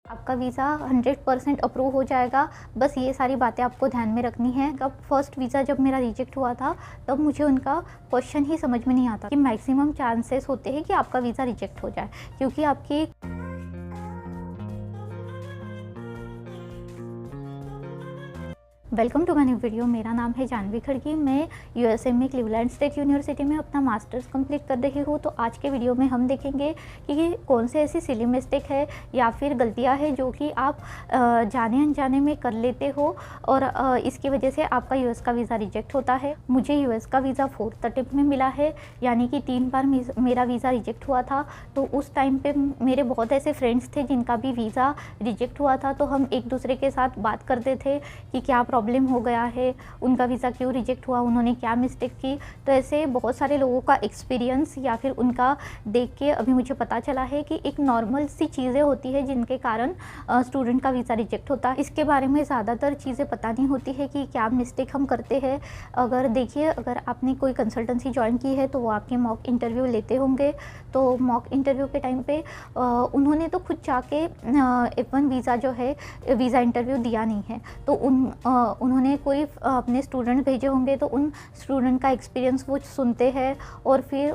आपका visa 100% approve हो जाएगा। बस ये सारी बातें आपको ध्यान में रखनी है। जब फर्स्ट वीज़ा जब मेरा रिजेक्ट हुआ था, तब मुझे उनका क्वेश्चन ही समझ में नहीं आता कि मैक्सिमम चांसेस होते हैं कि आपका वीज़ा रिजेक्ट हो जाए, क्योंकि आपकी welcome to my new video. मेरा नाम है जानवी खड़गी। मैं यूएसए में क्लीवलैंड स्टेट यूनिवर्सिटी में अपना मास्टर्स कंप्लीट कर रही हूँ। तो आज के वीडियो में हम देखेंगे कि कौन से ऐसी सिली मिस्टेक है या फिर गलतियाँ हैं जो कि आप जाने अनजाने में कर लेते हो और इसकी वजह से आपका यूएस का वीज़ा रिजेक्ट होता है। मुझे यूएस का वीज़ा 4th अटेम्प्ट में मिला है, यानी कि 3 बार मेरा वीज़ा रिजेक्ट हुआ था। तो उस टाइम पर मेरे बहुत ऐसे फ्रेंड्स थे जिनका भी वीज़ा रिजेक्ट हुआ था। तो हम एक दूसरे के साथ बात करते थे कि क्या प्रॉब्लम हो गया है, उनका वीज़ा क्यों रिजेक्ट हुआ, उन्होंने क्या मिस्टेक की। तो ऐसे बहुत सारे लोगों का एक्सपीरियंस या फिर उनका देख के अभी मुझे पता चला है कि एक नॉर्मल सी चीज़ें होती है जिनके कारण स्टूडेंट का वीज़ा रिजेक्ट होता है। इसके बारे में ज़्यादातर चीज़ें पता नहीं होती है कि क्या मिस्टेक हम करते हैं। अगर आपने कोई कंसल्टेंसी ज्वाइन की है तो वो आपके मॉक इंटरव्यू लेते होंगे। तो मॉक इंटरव्यू के टाइम पे उन्होंने तो खुद जाके F1 वीज़ा जो है वीज़ा इंटरव्यू दिया नहीं है। तो उन्होंने कोई अपने स्टूडेंट भेजे होंगे, तो उन स्टूडेंट का एक्सपीरियंस वो सुनते हैं और फिर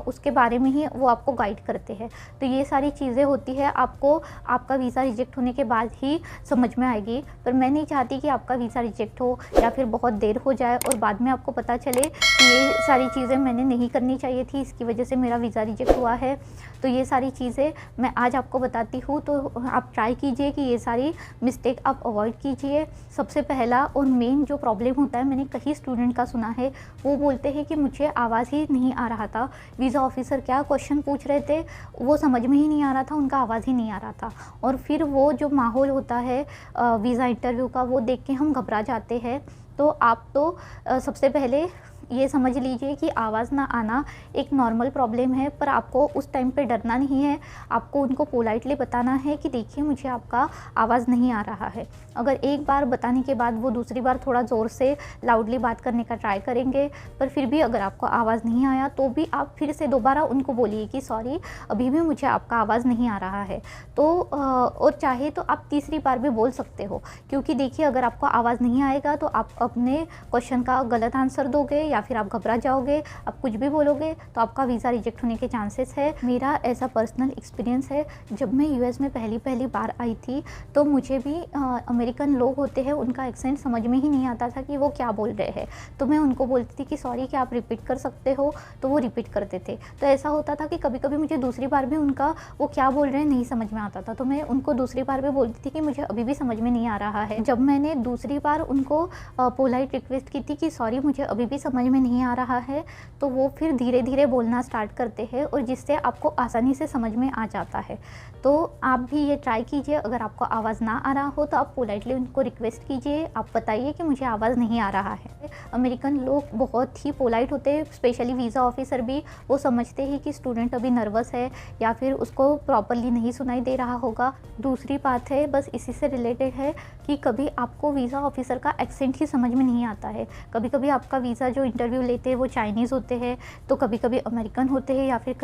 उसके बारे में ही वो आपको गाइड करते हैं। तो ये सारी चीज़ें होती है, आपको आपका वीज़ा रिजेक्ट होने के बाद ही समझ में आएगी। पर मैं नहीं चाहती कि आपका वीज़ा रिजेक्ट हो या फिर बहुत देर हो जाए और बाद में आपको पता चले कि ये सारी चीज़ें मैंने नहीं करनी चाहिए थी, इसकी वजह से मेरा वीज़ा रिजेक्ट हुआ है। तो ये सारी चीज़ें मैं आज आपको बताती हूँ। तो आप ट्राई कीजिए कि ये सारी मिस्टेक आप अवॉइड कीजिए। सबसे पहला और मेन जो प्रॉब्लम होता है, मैंने कई स्टूडेंट का सुना है, वो बोलते हैं कि मुझे आवाज़ ही नहीं आ रहा था। वीज़ा ऑफिसर क्या क्वेश्चन पूछ रहे थे वो समझ में ही नहीं आ रहा था, उनका आवाज़ ही नहीं आ रहा था। और फिर वो जो माहौल होता है वीज़ा इंटरव्यू का, वो देख के हम घबरा जाते हैं। तो आप तो सबसे पहले ये समझ लीजिए कि आवाज़ ना आना एक नॉर्मल प्रॉब्लम है, पर आपको उस टाइम पे डरना नहीं है। आपको उनको पोलाइटली बताना है कि देखिए मुझे आपका आवाज़ नहीं आ रहा है। अगर एक बार बताने के बाद वो दूसरी बार थोड़ा ज़ोर से लाउडली बात करने का ट्राई करेंगे, पर फिर भी अगर आपको आवाज़ नहीं आया तो भी आप फिर से दोबारा उनको बोलिए कि सॉरी, अभी भी मुझे आपका आवाज़ नहीं आ रहा है। तो और चाहे तो आप तीसरी बार भी बोल सकते हो, क्योंकि देखिए अगर आपको आवाज़ नहीं आएगा तो आप अपने क्वेश्चन का गलत आंसर दोगे या फिर आप घबरा जाओगे, आप कुछ भी बोलोगे तो आपका वीज़ा रिजेक्ट होने के चांसेस है। मेरा ऐसा पर्सनल एक्सपीरियंस है, जब मैं यूएस में पहली बार आई थी तो मुझे भी अमेरिकन लोग होते हैं, उनका एक्सेंट समझ में ही नहीं आता था कि वो क्या बोल रहे हैं। तो मैं उनको बोलती थी कि सॉरी, क्या आप रिपीट कर सकते हो, तो वो रिपीट करते थे। तो ऐसा होता था कि कभी कभी मुझे दूसरी बार भी उनका वो क्या बोल रहे हैं नहीं समझ में आता था, तो मैं उनको दूसरी बार भी बोलती थी कि मुझे अभी भी समझ में नहीं आ रहा है। जब मैंने दूसरी बार उनको पोलाइट रिक्वेस्ट की थी कि सॉरी मुझे अभी भी समझ में नहीं आ रहा है, तो वो फिर धीरे धीरे बोलना स्टार्ट करते हैं और जिससे आपको आसानी से समझ में आ जाता है। तो आप भी ये ट्राई कीजिए। अगर आपको आवाज़ ना आ रहा हो तो आप पोलाइटली उनको रिक्वेस्ट कीजिए, आप बताइए कि मुझे आवाज़ नहीं आ रहा है। अमेरिकन लोग बहुत ही पोलाइट होते हैं, स्पेशली वीज़ा ऑफिसर भी। वो समझते हैं कि स्टूडेंट अभी नर्वस है या फिर उसको प्रॉपरली नहीं सुनाई दे रहा होगा। दूसरी बात है, बस इसी से रिलेटेड है कि कभी आपको वीज़ा ऑफिसर का एक्सेंट ही समझ में नहीं आता है। कभी कभी आपका वीज़ा जो इंटरव्यू लेते हैं वो चाइनीज़ होते हैं, तो कभी कभी अमेरिकन होते हैं या फिर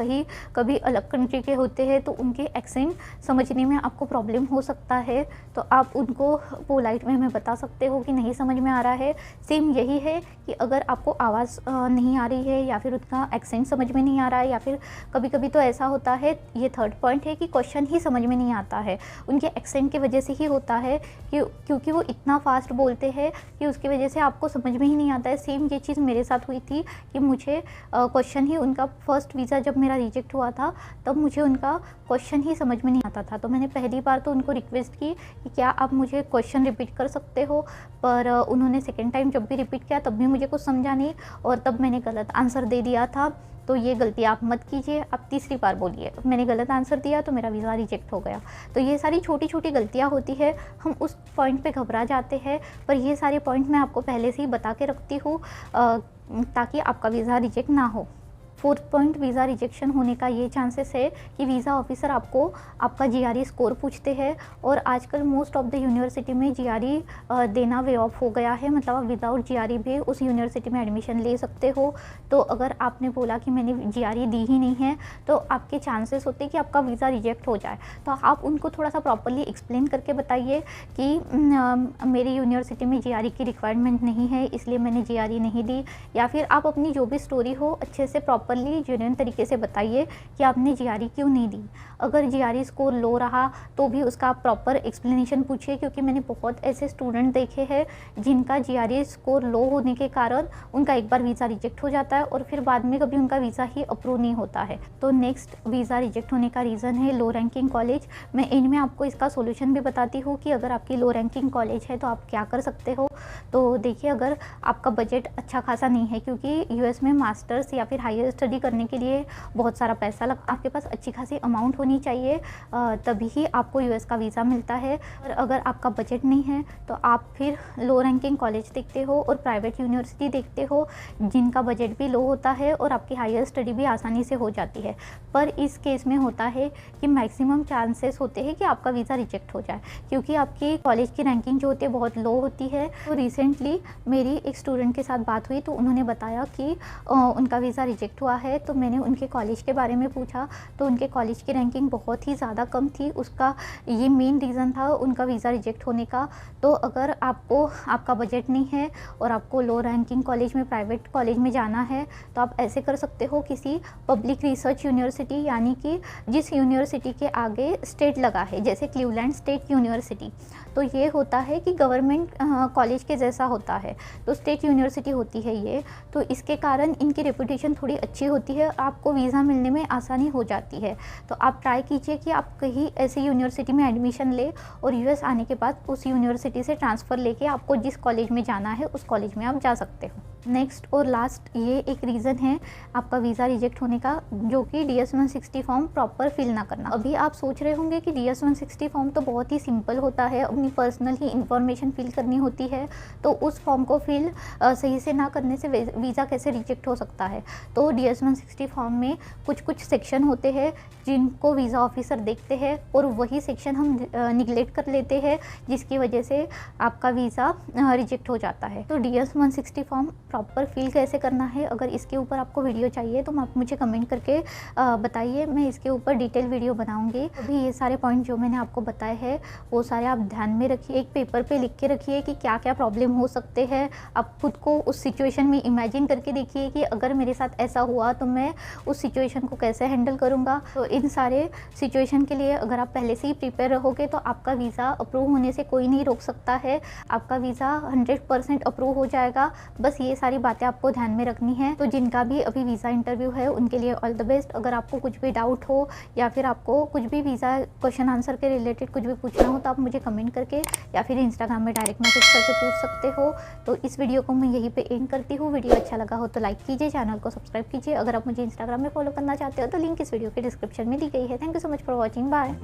कभी अलग कंट्री के होते हैं, तो उनके एक्सेंट समझने में आपको प्रॉब्लम हो सकता है। तो आप उनको पोलाइट में बता सकते हो कि नहीं समझ में आ रहा है। सेम यही है कि अगर आपको आवाज़ नहीं आ रही है या फिर उनका एक्सेंट समझ में नहीं आ रहा है, या फिर कभी कभी तो ऐसा होता है, ये थर्ड पॉइंट है कि क्वेश्चन ही समझ में नहीं आता है, उनके एक्सेंट की वजह से ही होता है कि क्योंकि वो इतना फास्ट बोलते हैं कि उसकी वजह से आपको समझ में ही नहीं आता है। सेम ये चीज़ मेरे साथ हुई थी कि मुझे क्वेश्चन ही उनका फर्स्ट वीज़ा जब मेरा रिजेक्ट हुआ था, तब मुझे उनका क्वेश्चन ही समझ में नहीं आता था। तो मैंने पहली बार तो उनको रिक्वेस्ट की कि क्या आप मुझे क्वेश्चन रिपीट कर सकते हो, पर उन्होंने सेकेंड टाइम जब भी रिपीट किया तब भी मुझे कुछ समझा नहीं और तब मैंने गलत आंसर दे दिया था। तो ये गलती आप मत कीजिए, आप तीसरी बार बोलिए मैंने गलत आंसर दिया तो मेरा वीज़ा रिजेक्ट हो गया। तो ये सारी छोटी छोटी गलतियाँ होती है, हम उस पॉइंट पे घबरा जाते हैं, पर ये सारे पॉइंट मैं आपको पहले से ही बता के रखती हूँ ताकि आपका वीज़ा रिजेक्ट ना हो। 4th पॉइंट वीज़ा रिजेक्शन होने का ये चांसेस है कि वीज़ा ऑफिसर आपको आपका जीआरई स्कोर पूछते हैं। और आजकल मोस्ट ऑफ द यूनिवर्सिटी में जीआरई देना वे ऑफ हो गया है, मतलब आप विदाउट जीआरई भी उस यूनिवर्सिटी में एडमिशन ले सकते हो। तो अगर आपने बोला कि मैंने जीआरई दी ही नहीं है तो आपके चांसेस होते हैं कि आपका वीज़ा रिजेक्ट हो जाए। तो आप उनको थोड़ा सा प्रॉपरली एक्सप्लेन करके बताइए कि मेरी यूनिवर्सिटी में जीआरई की रिक्वायरमेंट नहीं है, इसलिए मैंने जीआरई नहीं दी। या फिर आप अपनी जो भी स्टोरी हो अच्छे से प्रॉपरली जेन्युइन तरीके से बताइए कि आपने जीआरई क्यों नहीं दी। अगर जीआरई स्कोर लो रहा तो भी उसका आप प्रॉपर एक्सप्लेनेशन पूछिए, क्योंकि मैंने बहुत ऐसे स्टूडेंट देखे हैं जिनका जीआरई स्कोर लो होने के कारण उनका एक बार वीज़ा रिजेक्ट हो जाता है और फिर बाद में कभी उनका वीज़ा ही अप्रूव नहीं होता है। तो नेक्स्ट वीज़ा रिजेक्ट होने का रीज़न है लो रैंकिंग कॉलेज। मैं एंड में आपको इसका सोल्यूशन भी बताती हूँ कि अगर आपकी लो रैंकिंग कॉलेज है तो आप क्या कर सकते हो। तो देखिए, अगर आपका बजट अच्छा खासा नहीं है, क्योंकि यूएस में मास्टर्स या फिर हायर स्टडी करने के लिए बहुत सारा पैसा लगता है, आपके पास अच्छी खासी अमाउंट होनी चाहिए, तभी ही आपको यूएस का वीज़ा मिलता है। और अगर आपका बजट नहीं है तो आप फिर लो रैंकिंग कॉलेज देखते हो और प्राइवेट यूनिवर्सिटी देखते हो जिनका बजट भी लो होता है और आपकी हायर स्टडी भी आसानी से हो जाती है। पर इस केस में होता है कि मैक्सिमम चांसेस होते हैं कि आपका वीज़ा रिजेक्ट हो जाए, क्योंकि आपकी कॉलेज की रैंकिंग जो होती है बहुत लो होती है। तो रिसेंटली मेरी एक स्टूडेंट के साथ बात हुई तो उन्होंने बताया कि उनका वीज़ा रिजेक्ट हुआ है। तो मैंने उनके कॉलेज के बारे में पूछा तो उनके कॉलेज की रैंकिंग बहुत ही ज़्यादा कम थी। उसका ये मेन रीज़न था उनका वीज़ा रिजेक्ट होने का। तो अगर आपको आपका बजट नहीं है और आपको लो रैंकिंग कॉलेज में, प्राइवेट कॉलेज में जाना है तो आप ऐसे कर सकते हो, किसी पब्लिक रिसर्च यूनिवर्सिटी, यानी कि जिस यूनिवर्सिटी के आगे स्टेट लगा है, जैसे क्लीवलैंड स्टेट यूनिवर्सिटी। तो ये होता है कि गवर्नमेंट कॉलेज के जैसा होता है, तो स्टेट यूनिवर्सिटी होती है ये। तो इसके कारण इनकी रेपुटेशन थोड़ी अच्छी होती है, आपको वीज़ा मिलने में आसानी हो जाती है। तो आप ट्राई कीजिए कि आप कहीं ऐसी यूनिवर्सिटी में एडमिशन ले और यूएस आने के बाद उस यूनिवर्सिटी से ट्रांसफ़र लेके आपको जिस कॉलेज में जाना है उस कॉलेज में आप जा सकते हो। नेक्स्ट और लास्ट ये एक रीज़न है आपका वीज़ा रिजेक्ट होने का, जो कि DS-160 फॉर्म प्रॉपर फिल ना करना। अभी आप सोच रहे होंगे कि DS-160 फॉर्म तो बहुत ही सिंपल होता है, अपनी पर्सनल ही इंफॉर्मेशन फिल करनी होती है, तो उस फॉर्म को फिल सही से ना करने से वीज़ा कैसे रिजेक्ट हो सकता है। तो DS-160 फॉर्म में कुछ सेक्शन होते हैं जिनको वीज़ा ऑफिसर देखते हैं और वही सेक्शन हम निगलेक्ट कर लेते हैं, जिसकी वजह से आपका वीज़ा रिजेक्ट हो जाता है। तो DS-160 फॉर्म प्रॉपर फिल कैसे करना है, अगर इसके ऊपर आपको वीडियो चाहिए तो आप मुझे कमेंट करके बताइए, मैं इसके ऊपर डिटेल वीडियो बनाऊंगी। अभी ये सारे पॉइंट जो मैंने आपको बताए हैं वो सारे आप ध्यान में रखिए, एक पेपर पे लिख के रखिए कि क्या क्या प्रॉब्लम हो सकते हैं। आप खुद को उस सिचुएशन में इमेजिन करके देखिए कि अगर मेरे साथ ऐसा हुआ तो मैं उस सिचुएशन को कैसे हैंडल करूँगा। तो इन सारे सिचुएशन के लिए अगर आप पहले से ही प्रिपेयर रहोगे तो आपका वीज़ा अप्रूव होने से कोई नहीं रोक सकता है, आपका वीज़ा 100% अप्रूव हो जाएगा। बस ये सारी बातें आपको ध्यान में रखनी है। तो जिनका भी अभी वीज़ा इंटरव्यू है उनके लिए ऑल द बेस्ट। अगर आपको कुछ भी डाउट हो या फिर आपको कुछ भी वीज़ा क्वेश्चन आंसर के रिलेटेड कुछ भी पूछना हो तो आप मुझे कमेंट करके या फिर इंस्टाग्राम में डायरेक्ट मैसेज करके पूछ सकते हो। तो इस वीडियो को मैं यहीं पे एंड करती हूँ। वीडियो अच्छा लगा हो तो लाइक कीजिए, चैनल को सब्सक्राइब कीजिए। अगर आप मुझे इंस्टाग्राम में फॉलो करना चाहते हो तो लिंक इस वीडियो के डिस्क्रिप्शन में दी गई है। Thank you so much for watching, bye.